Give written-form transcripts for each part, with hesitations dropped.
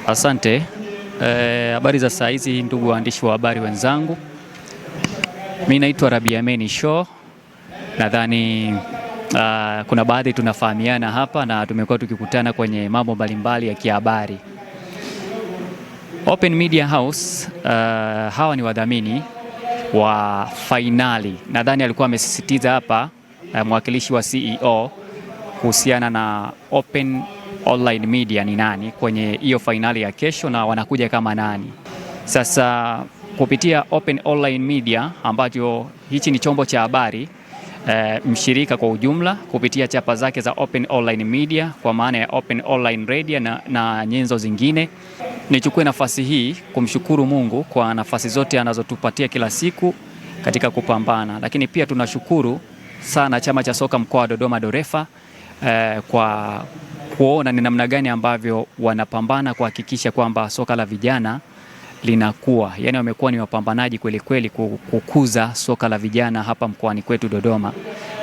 Asante. Habari za saa hizi ndugu waandishi wa habari wenzangu. Mimi naitwa Rabi Ameni Show. Nadhani kuna baadhi tunafahamiana hapa na tumekuwa tukikutana kwenye mambo mbalimbali ya kihabari. Open Media House hawa ni wadhamini wa fainali. Nadhani alikuwa amesisitiza hapa mwakilishi wa CEO kuhusiana na Open Online Media ni nani kwenye hiyo fainali ya kesho na wanakuja kama nani. Sasa kupitia Open Online Media ambacho hichi ni chombo cha habari mshirika kwa ujumla kupitia chapa zake za Open Online Media kwa maana ya Open Online Radio na nyenzo zingine. Nichukue nafasi hii kumshukuru Mungu kwa nafasi zote anazotupatia kila siku katika kupambana, lakini pia tunashukuru sana chama cha soka mkoa wa Dodoma Dorefa kwa kuona ni namna gani ambavyo wanapambana kuhakikisha kwamba soka la vijana linakuwa. Yaani wamekuwa ni wapambanaji kweli kweli kukuza soka la vijana hapa mkoani kwetu Dodoma,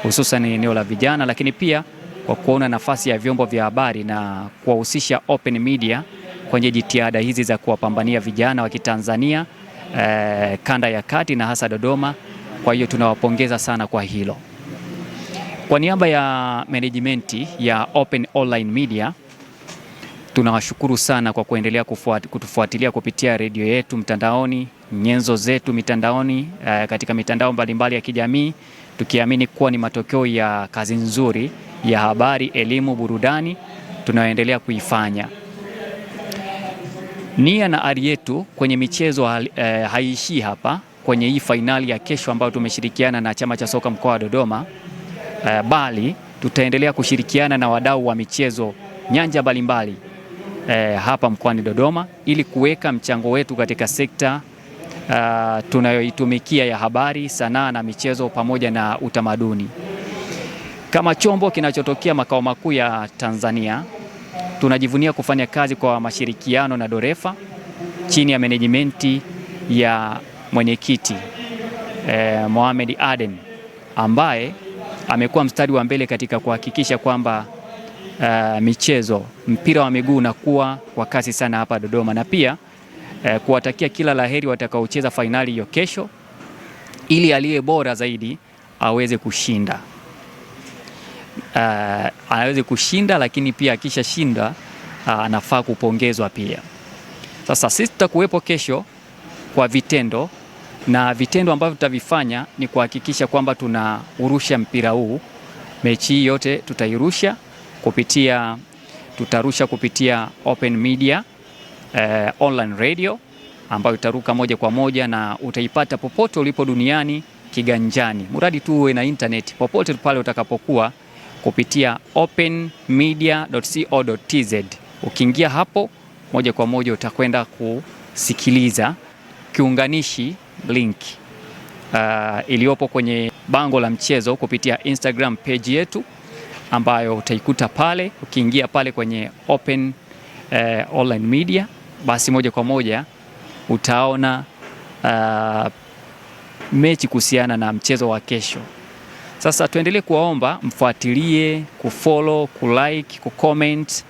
hususan eneo la vijana, lakini pia kwa kuona nafasi ya vyombo vya habari na kuwahusisha Open Media kwenye jitihada hizi za kuwapambania vijana wa Kitanzania kanda ya kati na hasa Dodoma. Kwa hiyo tunawapongeza sana kwa hilo. Kwa niaba ya management ya Open Online Media tunawashukuru sana kwa kuendelea kutufuatilia kupitia redio yetu mtandaoni, nyenzo zetu mitandaoni, katika mitandao mbalimbali ya kijamii, tukiamini kuwa ni matokeo ya kazi nzuri ya habari, elimu, burudani tunayoendelea kuifanya. Nia na ari yetu kwenye michezo haiishii hapa kwenye hii fainali ya kesho ambayo tumeshirikiana na chama cha soka mkoa wa Dodoma, bali tutaendelea kushirikiana na wadau wa michezo nyanja mbalimbali hapa mkoani Dodoma ili kuweka mchango wetu katika sekta tunayoitumikia ya habari, sanaa na michezo pamoja na utamaduni. Kama chombo kinachotokea makao makuu ya Tanzania, tunajivunia kufanya kazi kwa mashirikiano na Dorefa chini ya management ya mwenyekiti Mohamed Aden ambaye amekuwa mstari wa mbele katika kuhakikisha kwamba michezo, mpira wa miguu unakuwa kwa kasi sana hapa Dodoma, na pia kuwatakia kila laheri watakaocheza fainali hiyo kesho ili aliye bora zaidi aweze kushinda. Aweze kushinda, lakini pia akishashinda anafaa kupongezwa pia. Sasa sisi tutakuwepo kesho kwa vitendo, na vitendo ambavyo tutavifanya ni kuhakikisha kwamba tunaurusha mpira huu. Mechi hii yote tutarusha kupitia Open Media Online Radio ambayo itaruka moja kwa moja na utaipata popote ulipo duniani kiganjani, muradi tu uwe na internet popote pale utakapokuwa kupitia openmedia.co.tz. Ukiingia hapo moja kwa moja utakwenda kusikiliza kiunganishi link iliyopo kwenye bango la mchezo kupitia Instagram page yetu ambayo utaikuta pale. Ukiingia pale kwenye Open Online Media, basi moja kwa moja utaona mechi kuhusiana na mchezo wa kesho. Sasa tuendelee kuwaomba mfuatilie, kufollow, kulike, kucomment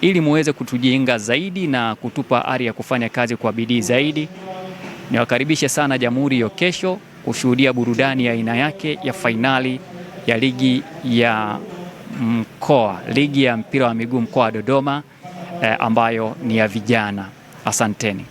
ili muweze kutujenga zaidi na kutupa ari ya kufanya kazi kwa bidii zaidi. Niwakaribishe sana Jamhuri hiyo kesho kushuhudia burudani ya aina yake ya fainali ya ligi ya mkoa, ligi ya mpira wa miguu mkoa wa Dodoma ambayo ni ya vijana. Asanteni.